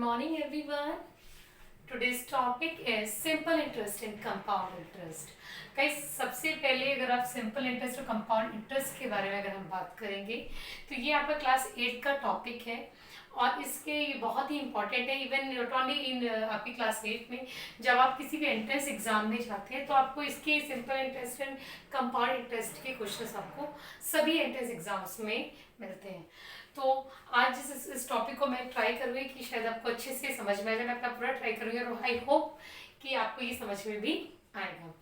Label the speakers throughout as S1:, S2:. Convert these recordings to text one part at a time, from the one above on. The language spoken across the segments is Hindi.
S1: morning everyone. Today's topic is simple interest and compound interest. Guys सबसे पहले अगर आप सिंपल इंटरेस्ट और कंपाउंड इंटरेस्ट के बारे में अगर हम बात करेंगे तो ये आपका क्लास 8 का टॉपिक है और इसके ये बहुत ही इंपॉर्टेंट है। इवन नॉट ओनली इन आपकी क्लास 8 में जब आप किसी भी एंट्रेंस एग्जाम में जाते हैं तो आपको इसके simple interest and compound interest के क्वेश्चंस आपको सभी एंट्रेंस एग्जाम्स में मिलते हैं। तो आज इस टॉपिक को मैं ट्राई करूँगी कि शायद आपको अच्छे से समझ में आ जाए। मैं अपना पूरा ट्राई करूँगी और आई होप कि आपको ये समझ में भी आएगा।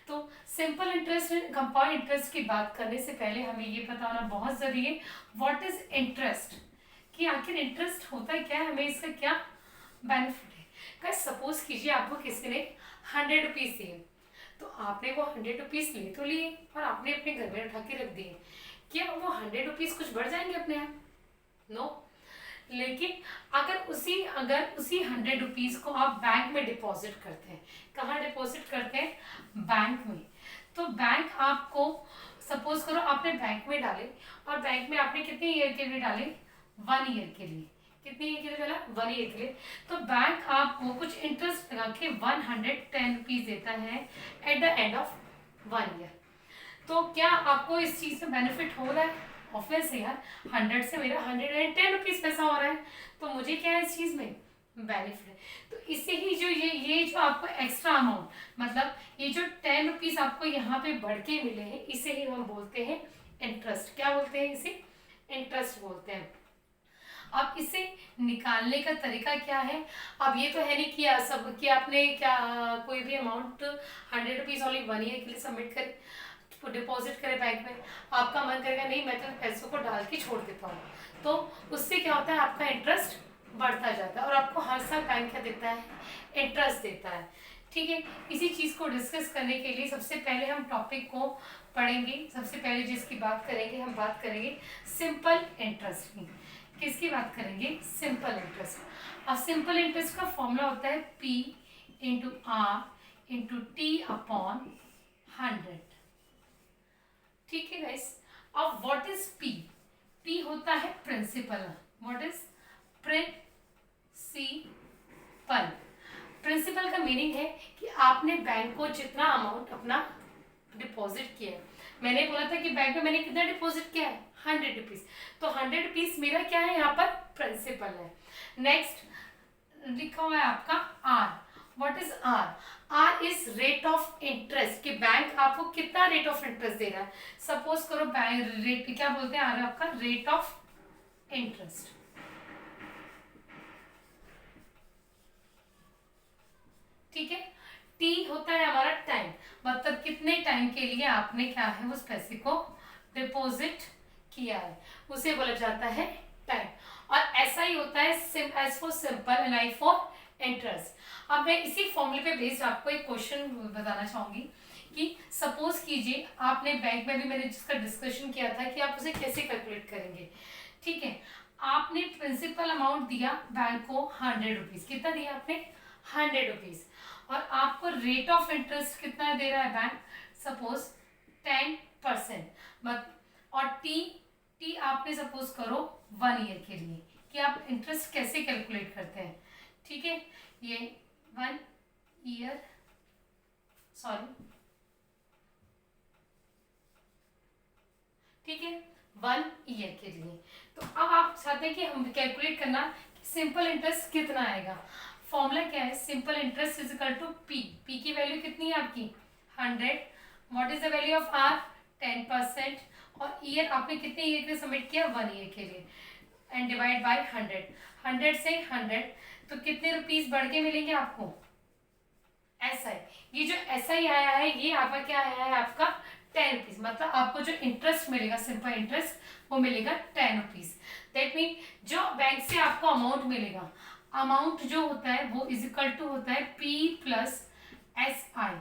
S1: तो simple interest and compound interest की बात करने से पहले हमें ये पता होना बहुत ज़रूरी है व्हाट इज इंटरेस्ट, कि आखिर इंटरेस्ट होता है क्या है, हमें इसका क्या बेनिफिट है। गाइस सपोज कीजिए आपको किसी ने 100 रुपीज़ दिए, तो आपने वो 100 रुपीज़ ले तो लिए और आपने अपने घर में उठा के रख दिए। क्या वो 100 रुपीज़ कुछ बढ़ जाएंगे अपने आप? नो। लेकिन अगर उसी 100 रुपीज़ को आप बैंक में डिपॉजिट करते हैं, कहाँ डिपॉजिट करते हैं? बैंक में। तो बैंक आपको सपोज करो आपने बैंक में डाले और बैंक में आपने कितने ईयर के लिए डाले? 1 ईयर के लिए। कितने ईयर के लिए डाला? 1 ईयर के लिए। तो बैंक आपको कुछ इंटरेस्ट लगा के 110 रुपीज़ देता है at the end of 1 year. तो क्या आपको इस चीज़ से बेनिफिट हो रहा है? ऑफिस है यार, 100 से मेरा 110 रुपीज़ पैसा हो रहा है, तो मुझे क्या है इस चीज़ में बेनिफिट है। तो इससे ही जो ये जो आपको एक्स्ट्रा अमाउंट, मतलब ये जो 10 रुपीज़ आपको यहाँ पे बढ़ के मिले हैं, इसे ही हम बोलते हैं इंटरेस्ट। क्या बोलते हैं इसे? इंटरेस्ट बोलते हैं। अब इसे निकालने का तरीका क्या है? अब ये तो है नहीं कि सब कि आपने क्या कोई भी अमाउंट 100 रुपीज़ ओनली 1 ईयर के लिए सबमिट करें, डिपॉजिट करें बैंक में। आपका मन करेगा नहीं मैं तो पैसों को डाल के छोड़ देता हूँ, तो उससे क्या होता है आपका इंटरेस्ट बढ़ता जाता है और आपको हर साल बैंक क्या देता है? इंटरेस्ट देता है। ठीक है, इसी चीज़ को डिस्कस करने के लिए सबसे पहले हम टॉपिक को पढ़ेंगे। सबसे पहले जिसकी बात करेंगे, हम बात करेंगे सिंपल इंटरेस्ट की। किसकी बात करेंगे? Simple interest. अब सिंपल इंटरेस्ट का फॉर्मूला होता है P into R into T upon 100। ठीक है गाइस। अब व्हाट इज पी? पी होता है principal. What is principal? Principal का मीनिंग है कि आपने बैंक को जितना अमाउंट अपना डिपॉजिट किया है। मैंने बोला था कि बैंक में मैंने कितना डिपॉजिट किया है? 100 रुपीज़। तो 100 रुपीज़ मेरा क्या है? यहाँ पर प्रिंसिपल है। नेक्स्ट लिखा हुआ है आपका R. What is R? R is rate of interest, कि बैंक आपको कितना रेट ऑफ इंटरेस्ट दे रहा है। सपोज करो बैंक रेट क्या बोलते हैं? आर आपका रेट ऑफ इंटरेस्ट। ठीक है। टी होता है हमारा टाइम, मतलब कितने टाइम के लिए आपने क्या है उस पैसे को डिपॉजिट किया है, उसे बोला जाता है टाइम। और ऐसा ही होता है S for simple and I for interest. अब मैं इसी फॉर्मूले पे बेस्ड आपको एक क्वेश्चन बताना चाहूंगी कि सपोज कीजिए आपने बैंक में भी मैंने जिसका डिस्कशन किया था कि आप उसे कैसे कैलकुलेट करेंगे। ठीक है, आपने प्रिंसिपल अमाउंट दिया बैंक को 100 रुपीज़। कितना दिया आपने? 100 रुपीज़। और आपको रेट ऑफ इंटरेस्ट कितना दे रहा है बैंक? सपोज 10%। और टी आपने सपोज करो 1 ईयर के लिए, कि आप इंटरेस्ट कैसे कैलकुलेट करते हैं। ठीक है, ये 1 ईयर, सॉरी, ठीक है, 1 ईयर के लिए। तो अब आप चाहते हैं कि हम कैलकुलेट करना कि सिंपल इंटरेस्ट कितना आएगा। फॉर्मूला क्या है? Simple interest is equal to P. P की वैल्यू कितनी है आपकी? 100। What is the value of R? 10%। और ईयर आपने कितने ईयर के लिए सबमिट किया? 1 ईयर के लिए। And divide by 100। 100 से 100 तो कितने रुपीस बढ़ के मिलेंगे आपको? ऐसा है, ये जो ऐसा ही आया है ये आपका क्या आया है? आपका 10 रुपीज़। मतलब आपको जो इंटरेस्ट मिलेगा सिंपल इंटरेस्ट वो मिलेगा 10 रुपीज़। दैट मीन जो बैंक से आपको अमाउंट मिलेगा, अमाउंट जो होता है वो इज इक्वल टू होता है P प्लस SI।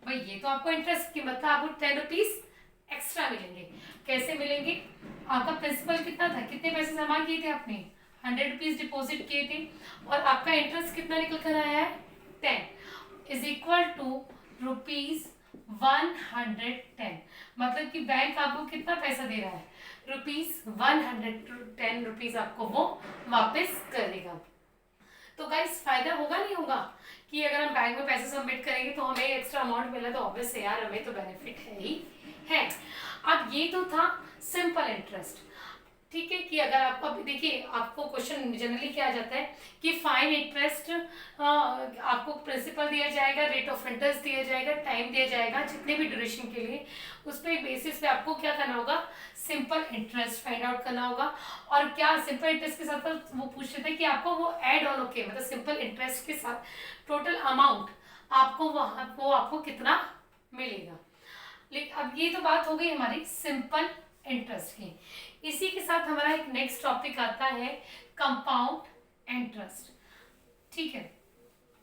S1: भाई ये तो आपको इंटरेस्ट की मतलब आपको 10 रुपीज़ एक्स्ट्रा मिलेंगे। कैसे मिलेंगे? आपका प्रिंसिपल कितना था? कितने पैसे जमा किए थे आपने? 100 रुपीज़ डिपॉजिट किए थे और आपका इंटरेस्ट कितना निकल कर आया है? 10 इज इक्वल टू रुपीज़ 110। मतलब कि बैंक आपको कितना पैसा दे रहा है? रुपीज़ 110 रुपीज़ आपको वो वापस करेगा। तो गाइस फायदा होगा नहीं होगा कि अगर हम बैंक में पैसे सबमिट करेंगे तो हमें एक्स्ट्रा अमाउंट मिला, तो ऑब्वियस है यार हमें तो बेनिफिट है ही है। अब ये तो था सिंपल इंटरेस्ट, ठीक है। कि अगर आपको अभी देखिए आपको क्वेश्चन जनरली क्या आ जाता है कि फाइन इंटरेस्ट, आपको प्रिंसिपल दिया जाएगा, रेट ऑफ इंटरेस्ट दिया जाएगा, टाइम दिया जाएगा जितने भी ड्यूरेशन के लिए, उस पर बेसिस पे आपको क्या करना होगा, सिंपल इंटरेस्ट फाइंड आउट करना होगा। और क्या सिंपल इंटरेस्ट के साथ वो पूछ रहे थे कि आपको वो एड ऑन होके मतलब सिंपल इंटरेस्ट के साथ टोटल अमाउंट आपको वहाँ वो आपको कितना मिलेगा। लेकिन अब ये तो बात हो गई हमारी सिंपल इंटरेस्ट की। इसी के साथ हमारा एक नेक्स्ट टॉपिक आता है कंपाउंड इंटरेस्ट, ठीक है।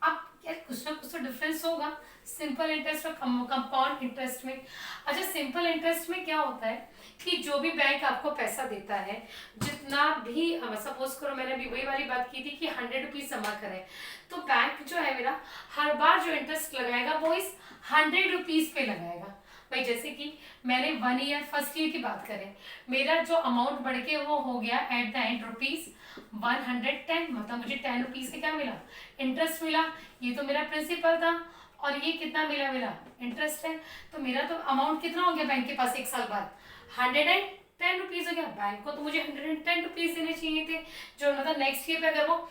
S1: अब यार कुछ ना कुछ तो डिफरेंस होगा सिंपल इंटरेस्ट और कंपाउंड इंटरेस्ट में। अच्छा, सिंपल इंटरेस्ट में क्या होता है कि जो भी बैंक आपको पैसा देता है, जितना भी सपोज करो मैंने अभी वही वाली बात की थी कि 100 रुपीज जमा करें, तो बैंक जो है मेरा हर बार जो इंटरेस्ट लगाएगा वो इस 100 रुपीज पे लगाएगा। भाई जैसे कि मैंने 1 ईयर फर्स्ट ईयर की बात करें, मेरा जो अमाउंट बढ़ के वो हो गया एट द एंड ₹110, मतलब मुझे 10 रुपीज का क्या मिला, इंटरेस्ट मिला। ये तो मेरा प्रिंसिपल था और ये कितना मिला, मेरा इंटरेस्ट है। तो मेरा तो अमाउंट कितना हो गया बैंक के पास एक साल बाद, 110 रुपीज हो गया। बैंक को तो मुझे 110 रुपीज देने चाहिए थे, जो मतलब नेक्स्ट ईयर पे अगर वो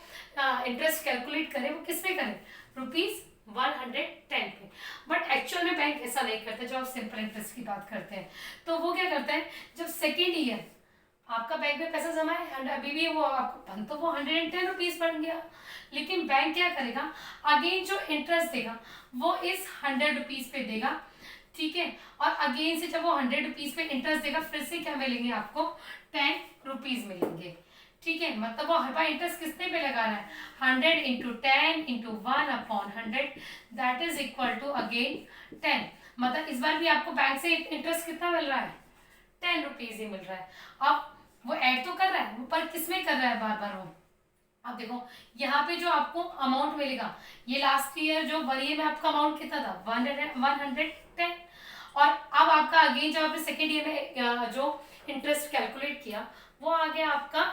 S1: इंटरेस्ट कैलकुलेट करे वो किस पे करे, ₹110 पे। बट एक्चुअल में बैंक ऐसा नहीं करते। जो आप सिंपल इंटरेस्ट की बात करते हैं तो वो क्या करते हैं, जब सेकेंड ईयर आपका बैंक में पैसा जमा है, अभी भी वो आपको बन तो वो 110 रुपीज बन गया, लेकिन बैंक क्या करेगा, अगेन जो इंटरेस्ट देगा वो इस 100 रुपीज पे देगा, ठीक है। और अगेन से जब वो 100 रुपीज पे इंटरेस्ट देगा, फिर से क्या मिलेंगे आपको, 10 रुपीज मिलेंगे, ठीक है। मतलब वो हर बार इंटरेस्ट किसने पे लगा रहा है, 100 into 10 into 1/100 that is equal to again 10। मतलब इस बार भी आपको बैंक से इंटरेस्ट कितना मिल रहा है, 10 रुपीज ही मिल रहा है। अब वो ऐड तो कर रहा है, पर किसमें कर रहा है बार बार वो। अब देखो यहाँ पे जो आपको अमाउंट मिलेगा, ये लास्ट ईयर जो 1 ईयर में आपका अमाउंट कितना था, 110। और अब आपका अगेन जब आपने सेकेंड ईयर में जो इंटरेस्ट कैलकुलेट किया वो आ गया आपका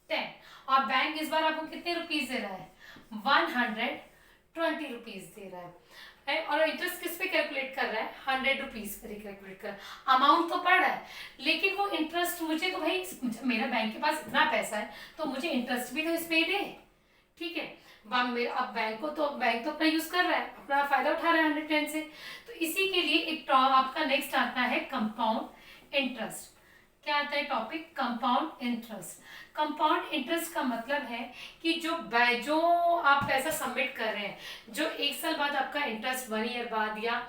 S1: 10। और बैंक इस बार आपको कितने रुपीज दे रहा है, 120 रुपीज दे रहा है। और इंटरेस्ट किस पे कैलकुलेट कर रहा है, 100 रुपीज पर कैलकुलेट कर। अमाउंट तो पड़ रहा है, लेकिन वो इंटरेस्ट मुझे तो भाई मेरा बैंक के पास इतना पैसा है तो मुझे इंटरेस्ट भी तो इस पे दे, ठीक है। मेरा अब बैंक तो अपना यूज कर रहा है, अपना फायदा उठा रहा है 110 से। तो इसी के लिए एक आपका नेक्स्ट आता है कंपाउंड इंटरेस्ट। क्या आता है topic, compound interest. Compound interest का मतलब है कि जो आप पैसा सबमिट कर रहे हैं, जो एक साल बाद आपका इंटरेस्ट 1 ईयर बाद या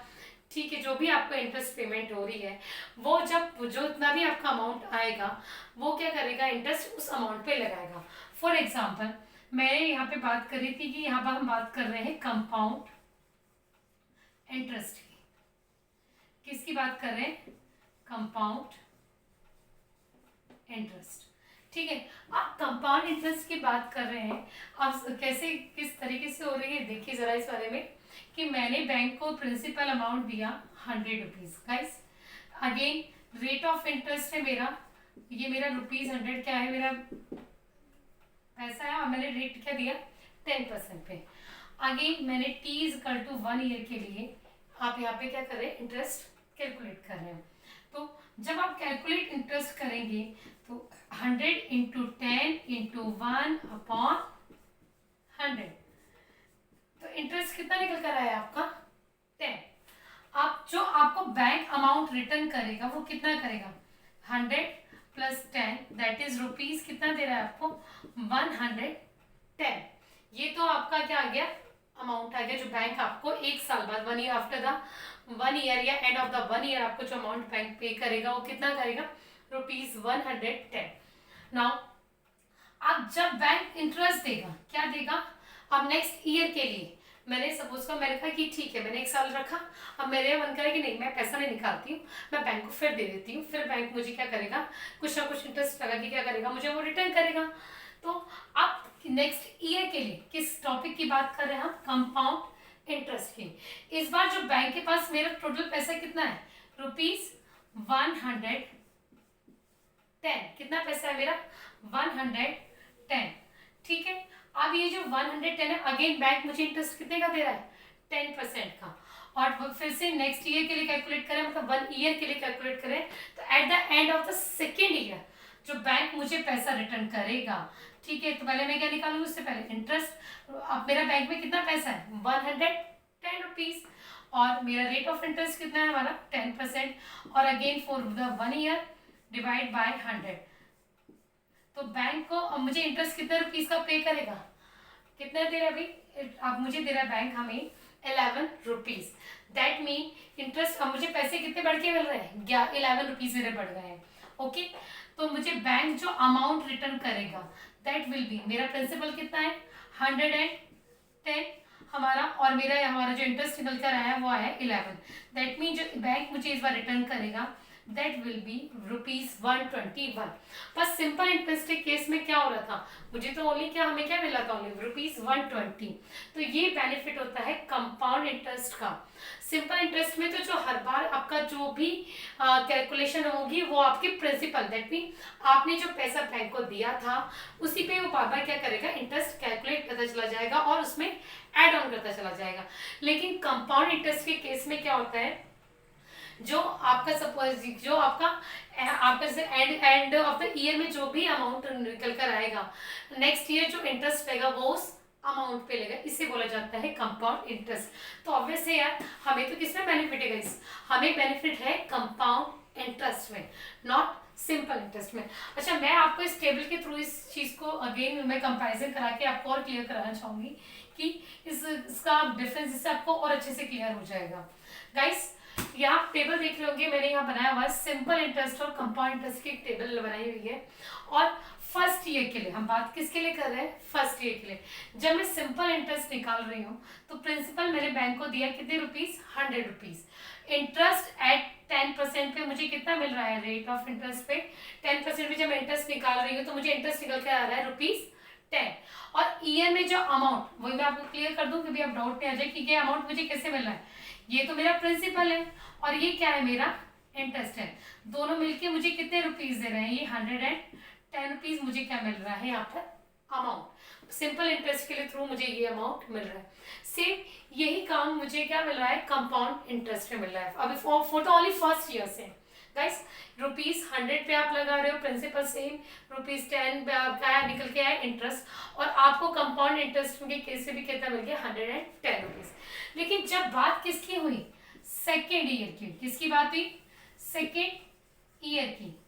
S1: ठीक है जो भी आपको इंटरेस्ट पेमेंट हो रही है, वो जब जो इतना भी आपका अमाउंट आएगा वो क्या करेगा, इंटरेस्ट उस अमाउंट पे लगाएगा। फॉर एग्जाम्पल मैंने यहाँ पे बात करी थी कि यहाँ पर हम बात कर रहे हैं कंपाउंड इंटरेस्ट की। किसकी बात कर रहे हैं, कंपाउंड इंटरेस्ट, ठीक है। आप कंपाउंड इंटरेस्ट की बात कर रहे हैं, अब कैसे किस तरीके से हो रही है देखिए जरा इस बारे में, कि मैंने बैंक को प्रिंसिपल अमाउंट दिया 100 rupees. Guys again rate of interest है मेरा, ये मेरा ₹100 क्या है, मेरा पैसा है, और मैंने रेट क्या दिया 10% पे। अगेन मैंने t = 1 ईयर के लिए आप यहाँ पे क्या कर रहे हैं, इंटरेस्ट कैलकुलेट कर रहे हैं। तो जब आप कैलकुलेट इंटरेस्ट करेंगे तो 100 इंटू 10 इंटू 1/100, तो इंटरेस्ट कितना निकल कर आया आपका 10। आप जो आपको बैंक अमाउंट रिटर्न करेगा वो कितना करेगा, 100 + 10 दैट इज रुपीज कितना दे रहा है आपको, 110। ये तो आपका क्या आ गया, अमाउंट आ गया जो बैंक आपको एक साल बाद 1 ईयर आफ्टर द 1 ईयर या एंड ऑफ द 1 ईयर आपको जो अमाउंट बैंक पे करेगा वो कितना करेगा, ₹110। नाउ अब जब बैंक इंटरेस्ट देगा क्या देगा, अब नेक्स्ट ईयर के लिए मैंने सपोज का मैंने कहा कि ठीक है मैंने एक साल रखा, अब मेरे मन करे कि नहीं मैं पैसा नहीं निकालती हूँ, मैं बैंक को फिर दे देती हूँ, फिर बैंक मुझे क्या करेगा, कुछ ना कुछ इंटरेस्ट लगा के क्या करेगा, मुझे वो रिटर्न करेगा। तो अब नेक्स्ट ईयर के लिए किस टॉपिक की बात कर रहे हैं हम, कंपाउंड इंटरेस्ट की। इस बार जो बैंक के पास मेरा टोटल पैसा कितना है, ₹110। कितना पैसा है मेरा, 110, ठीक है। अब ये जो 110 है, अगेन बैंक मुझे इंटरेस्ट कितने का दे रहा है, 10% का। और फिर से नेक्स्ट ईयर के लिए कैलकुलेट करें, मतलब 1 ईयर के लिए कैलकुलेट करें, तो at the end of the second year जो बैंक मुझे पैसा रिटर्न करेगा, ठीक है, तो पहले मैं क्या निकालूंगी, उससे पहले इंटरेस्ट। अब मेरा बैंक में कितना पैसा है, 110 रुपीज, और मेरा रेट ऑफ इंटरेस्ट कितना है हमारा, 10%, और again for the 1 year divide by 100। तो बैंक को अब मुझे इंटरेस्ट कितने रुपीज का पे करेगा, कितना दे रहा है भाई, अब मुझे दे रहा है बैंक हमें 11 रुपीज। दैट मीन इंटरेस्ट, अब मुझे पैसे कितने बढ़ के मिल रहे हैं, 11 रुपीज मेरे बढ़ गए हैं। ओके, तो मुझे बैंक जो अमाउंट रिटर्न करेगा दैट विल बी, मेरा प्रिंसिपल कितना है 110 हमारा, और हमारा जो इंटरेस्ट निकल कर आया है वो आया 11। दैट मीन जो बैंक मुझे इस बार रिटर्न करेगा दैट विल बी ₹121। बस सिंपल इंटरेस्ट के केस में क्या हो रहा था, मुझे तो ओनली क्या, हमें क्या मिला था, ओनली ₹120। तो ये बेनिफिट होता है कंपाउंड इंटरेस्ट का। सिंपल इंटरेस्ट में तो जो हर बार आपका जो भी कैलकुलेशन होगी वो आपकी प्रिंसिपल, दैट मीन आपने जो पैसा बैंक को दिया था उसी पे वो बार बार क्या करेगा, इंटरेस्ट कैलकुलेट करता चला जाएगा और उसमें एड ऑन करता चला जाएगा। लेकिन कंपाउंड इंटरेस्ट के केस में क्या होता है, जो आपका सपोज जो आपका से एंड ऑफ द ईयर में जो भी अमाउंट निकल कर आएगा, नेक्स्ट ईयर जो इंटरेस्ट रहेगा वो उस अमाउंट पे लेगा, इसे बोला जाता है कंपाउंड इंटरेस्ट। तो ऑब्वियस है यार, हमें तो किसमें बेनिफिट है गाइस, हमें बेनिफिट है कंपाउंड इंटरेस्ट में, नॉट सिंपल इंटरेस्ट में। अच्छा, मैं आपको इस टेबल के थ्रू इस चीज को अगेन मैं कंपैरिजन करा के आपको और क्लियर कराना चाहूंगी कि इसका डिफरेंस इससे आपको और अच्छे से क्लियर हो जाएगा। गाइस यहाँ टेबल देख रहे होंगे, मैंने यहाँ बनाया हुआ है सिंपल इंटरेस्ट और कंपाउंड इंटरेस्ट की एक टेबल बनाई हुई है। और फर्स्ट ईयर के लिए हम बात किसके लिए कर रहे हैं, फर्स्ट ईयर के लिए। जब मैं सिंपल इंटरेस्ट निकाल रही हूँ तो प्रिंसिपल मेरे बैंक को दिया कितने रुपीज, 100 रुपीज। इंटरेस्ट एट 10% पे मुझे कितना मिल रहा है, रेट ऑफ इंटरेस्ट पे 10% पे जब मैं इंटरेस्ट निकाल रही हूँ तो मुझे इंटरेस्ट निकल के आ रहा है ₹10। और ईयर में जो अमाउंट, वही मैं आपको क्लियर कर दूं कि भी आप डाउट नहीं आ जाए कि ये अमाउंट मुझे कैसे मिल रहा है, ये तो मेरा प्रिंसिपल है और ये क्या है, मेरा इंटरेस्ट है। दोनों मिलके मुझे कितने रुपीज दे रहे हैं, ये 110 रुपीज मुझे क्या मिल रहा है यहाँ पर अमाउंट। सिंपल इंटरेस्ट के लिए थ्रू मुझे ये अमाउंट मिल रहा है। सेम यही काम मुझे क्या मिल रहा है, कंपाउंड इंटरेस्ट में मिल रहा है। अभी फोटो ओनली फर्स्ट ईयर से गाइस, ₹100 पे आप लगा रहे हो प्रिंसिपल, सेम ₹10 पे आपका निकल के आया इंटरेस्ट, और आपको कंपाउंड इंटरेस्ट के केस से भी कितना मिल गया, 110 रुपीज। लेकिन जब बात किसकी हुई, सेकेंड ईयर की, किसकी बात हुई, सेकेंड ईयर की,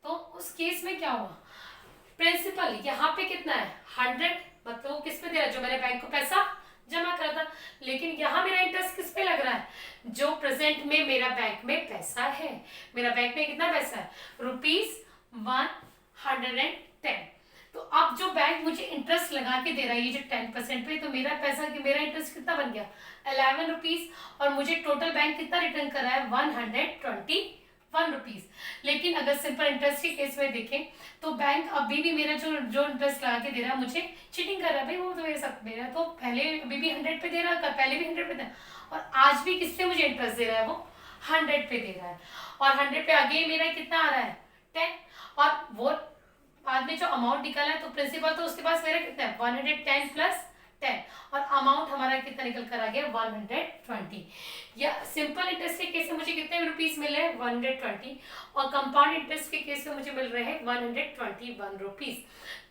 S1: तो उस केस में क्या हुआ, प्रिंसिपल यहाँ पे कितना है 100, मतलब वो किस पे दे रहा है, जो मैंने बैंक को पैसा जमा करा था। लेकिन यहाँ मेरा इंटरेस्ट किस पे लग रहा है, जो प्रेजेंट में मेरा बैंक में पैसा है, मेरा बैंक में कितना पैसा है, ₹110। तो अब जो बैंक मुझे इंटरेस्ट लगा के दे रहा है ये जो 10% पे, तो मेरा पैसा कि मेरा इंटरेस्ट कितना बन गया, 11 रुपीज, और मुझे टोटल बैंक कितना रिटर्न कर रहा है, 121 रुपीज। लेकिन अगर सिंपल इंटरेस्ट के केस में देखें तो बैंक अभी भी मेरा जो इंटरेस्ट लगा के दे रहा है मुझे चीटिंग कर रहा है भाई, वो तो ये सब मेरा तो पहले अभी भी 100 पे दे रहा है, पहले भी 100 पे था, और आज भी किससे मुझे इंटरेस्ट दे रहा है, वो 100 पे दे रहा है। और 100 पे आगे मेरा कितना आ रहा है, 10, और वो बाद में जो अमाउंट निकाला है तो प्रिंसिपल तो उसके पास मेरा कितना है, 110 प्लस 10, और अमाउंट हमारा कितना निकल कर आ गया, 120। या सिंपल इंटरेस्ट के केस में मुझे कितने रुपीस मिल रहे हैं, 120, और कंपाउंड इंटरेस्ट के केस में मुझे मिल रहे हैं 121 रुपीस।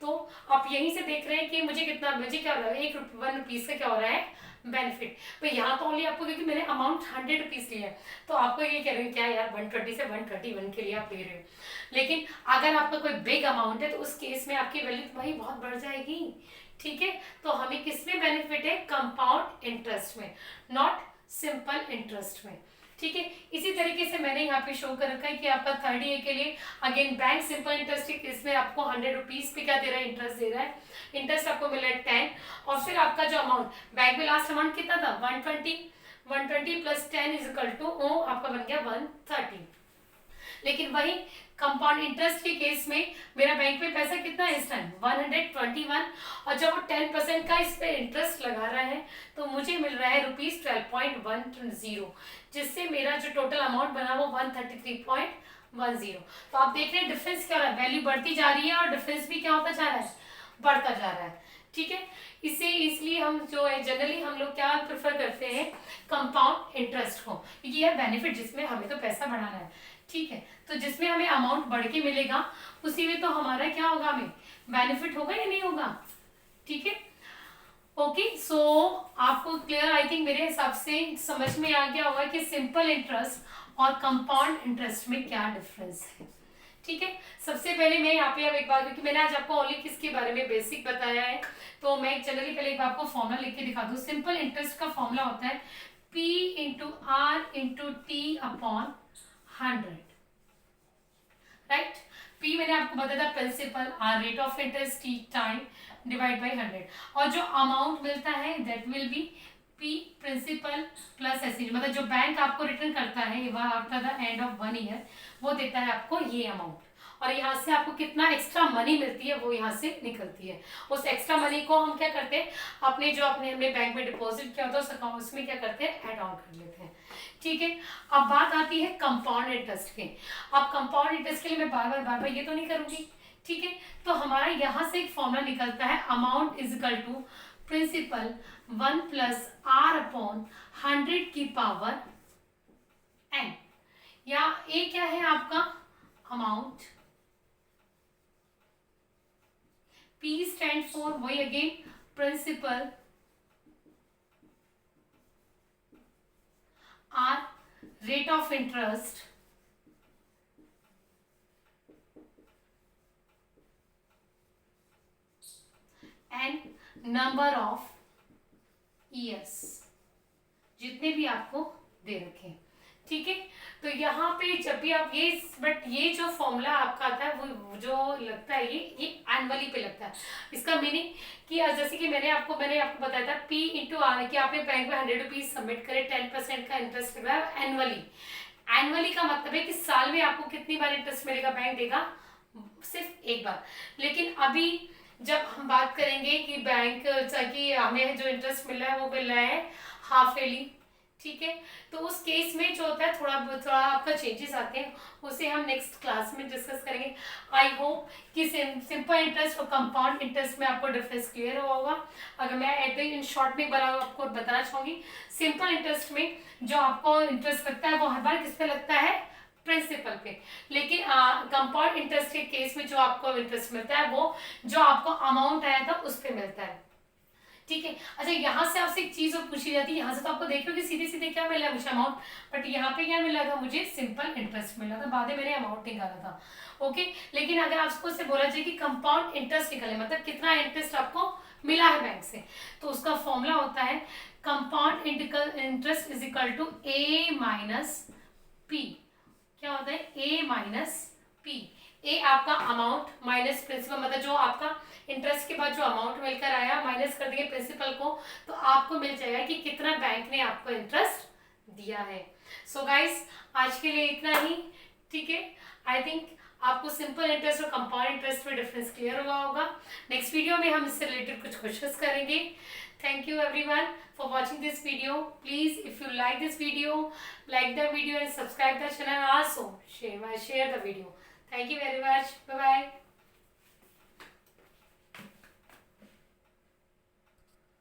S1: तो आप यहीं से देख रहे हैं कि मुझे कितना, मुझे क्या हो रहा है, 1 रुपीस का क्या हो रहा है बेनिफिट। तो यहाँ तो ओनली आपको, क्योंकि मैंने अमाउंट 100 रुपीस लिया है तो आपको ये कह रहे हैं क्या यार 120 से 121 के लिए आप ले रहे हो। लेकिन अगर आपका कोई बिग अमाउंट है तो उस केस में आपकी वैल्यू तो भाई बहुत बढ़ जाएगी, ठीक है। तो हमें किसमें बेनिफिट है, कंपाउंड इंटरेस्ट में, नॉट सिंपल इंटरेस्ट में, ठीक है। इसी तरीके से मैंने यहाँ पे शो कर रखा है कि आपका थर्ड ईयर के लिए अगेन बैंक सिंपल इंटरेस्ट के केस में आपको 100 रुपीज पे क्या दे रहा है, इंटरेस्ट दे रहा है। इंटरेस्ट आपको मिल रहा है 10, और फिर आपका जो अमाउंट बैंक में लास्ट अमाउंट कितना था, 120 प्लस 10 इज इक्वल टू आपका बन गया 130। लेकिन वही कंपाउंड इंटरेस्ट के केस में मेरा बैंक में पैसा कितना है इस टाइम, 121, और जब वो 10% का इस पे इंटरेस्ट लगा रहा है तो मुझे मिल रहा है ₹12.10, जिससे मेरा जो टोटल अमाउंट बना वो 133.10। तो आप देख रहे हैं डिफरेंस क्या हो रहा है, वैल्यू बढ़ती जा रही है और डिफरेंस भी क्या होता जा रहा है, बढ़ता जा रहा है। ठीक है, इसे इसलिए हम जो है जनरली हम लोग क्या प्रेफर करते हैं, कंपाउंड इंटरेस्ट को, क्योंकि यह बेनिफिट जिसमें हमें तो पैसा बढ़ाना है। ठीक है, तो जिसमें हमें अमाउंट बढ़ के मिलेगा उसी में तो हमारा क्या होगा, हमें बेनिफिट होगा या नहीं होगा। ठीक है, ओके, सो आपको क्लियर, आई थिंक मेरे हिसाब से समझ में आ गया होगा कि सिंपल इंटरेस्ट और कंपाउंड इंटरेस्ट में क्या डिफरेंस है। ठीक है, सबसे पहले मैं यहाँ पे अब एक बात, क्योंकि मैंने आज आपको ओनली किसके बारे में बेसिक बताया है, तो मैं जनरली पहले एक बार आपको फॉर्मूला लिख के दिखा दूँ। सिंपल इंटरेस्ट का फॉर्मूला होता है P into R into T upon 100, right. P मैंने आपको बताया था principal, R rate of interest, T time, divide by 100, और जो अमाउंट मिलता है that will be P principal plus S, मतलब जो बैंक आपको रिटर्न करता है वह after the end of 1 year वो देता है आपको ये अमाउंट, और यहाँ से आपको कितना एक्स्ट्रा मनी मिलती है वो यहाँ से निकलती है। उस एक्स्ट्रा मनी को हम क्या करते हैं, अपने जो हमने बैंक में डिपॉजिट किया होता है उस अकाउंट उसमें क्या करते हैं, ऐड ऑन कर लेते हैं। ठीक है, अब बात आती है कंपाउंड इंटरेस्ट की। अब कंपाउंड इंटरेस्ट के लिए मैं बार बार ये तो नहीं करूंगी। ठीक है, तो हमारा यहाँ से एक फॉर्मूला निकलता है, amount is equal to principal 1 plus R upon 100 की पावर n, या ए क्या है आपका अमाउंट, P स्टैंड फॉर वही again principal, R rate of interest, and number of years, जितने भी आपको दे रखे हैं। ठीक है, तो यहाँ पे जब भी आप ये, बट ये जो फॉर्मूला आपका आता है वो जो लगता है ये एनुअली पे लगता है। इसका मीनिंग कि जैसे कि मैंने आपको बताया था P इंटू आर, कि आपने बैंक में 100 रुपीज सबमिट करे, 10% का इंटरेस्ट लग रहा है एनुअली। एनुअली का मतलब है कि साल में आपको कितनी बार इंटरेस्ट मिलेगा, बैंक देगा सिर्फ एक बार। लेकिन अभी जब हम बात करेंगे कि बैंक कि हमें जो इंटरेस्ट मिल रहा है वो मिल रहा है हाफ ईयरली। ठीक है, तो उस केस में जो होता है थोड़ा आपका चेंजेस आते हैं, उसे हम नेक्स्ट क्लास में डिस्कस करेंगे। आई होप कि सिंपल इंटरेस्ट और कंपाउंड इंटरेस्ट में आपको डिफरेंस क्लियर हुआ होगा। अगर मैं एट द इन शॉर्ट में आपको बताना चाहूँगी, सिंपल इंटरेस्ट में जो आपको इंटरेस्ट लगता है वो हर बार किस पे लगता है, प्रिंसिपल पे। लेकिन कंपाउंड इंटरेस्ट के केस में जो आपको इंटरेस्ट मिलता है वो जो आपको अमाउंट आया था उस पर मिलता है। ठीक है, अच्छा यहाँ से आपसे एक चीज और पूछी जाती है, यहाँ से तो आपको देखो कि सीधे सीधे क्या मिला है मुझे अमाउंट, बट यहाँ पे क्या मिला था मुझे, सिंपल इंटरेस्ट मिला था, बाद में मैंने अमाउंट निकाला था। ओके, लेकिन अगर आपको से बोला जाए कि कंपाउंड इंटरेस्ट निकाले, मतलब कितना इंटरेस्ट आपको मिला है बैंक से, तो उसका फॉर्मूला होता है compound interest is equal to A minus P. क्या होता है, ए माइनस पी। ए आपका अमाउंट माइनस प्रिंसिपल, मतलब जो आपका इंटरेस्ट के बाद जो अमाउंट मिलकर आया माइनस कर देंगे प्रिंसिपल को, तो आपको मिल जाएगा कि कितना बैंक ने आपको इंटरेस्ट दिया है। सो गाइस, आज के लिए इतना ही। ठीक है, आई थिंक आपको सिंपल इंटरेस्ट और कंपाउंड इंटरेस्ट में डिफरेंस क्लियर हुआ होगा। नेक्स्ट वीडियो में हम इससे रिलेटेड कुछ क्वेश्चंस करेंगे। Thank you everyone for watching this video. Please, if you like this video, like the video and subscribe the channel. Also share the video. Thank you very much. Bye bye.